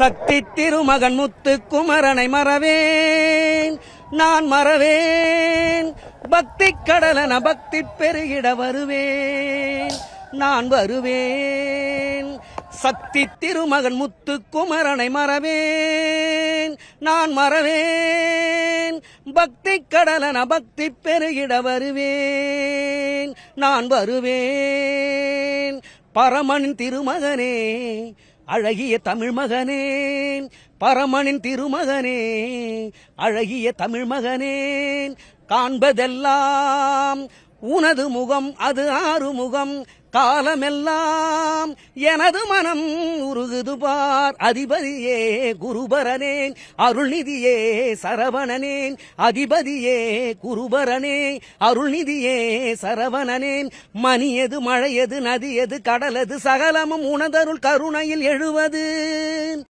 சக்தி திருமகன் முத்து குமரனை மறவேன் நான் மறவேன். பக்தி கடலன பக்தி பெருகிட வருவேன் நான் வருவேன். சக்தி திருமகன் முத்து குமரனை மறவேன் நான் மறவேன். பக்தி கடலன பக்தி பெருகிட வருவேன் நான் வருவேன். பரமனின் திருமகனே அழகிய தமிழ் மகனே, பரமனின் திருமகனே அழகிய தமிழ் மகனே, காண்பதெல்லாம் உனது முகம் அது ஆறுமுகம், காலமெல்லாம் எனது மனம் உருகுது பார். அதிபதியே குருபரனேன், அருள்நிதியே சரவணனேன். அதிபதியே குருபரனே, அருள்நிதியே சரவணனேன். மணியது மழையது நதியது கடலது சகலமும் உனதருள் கருணையில் எழுவது.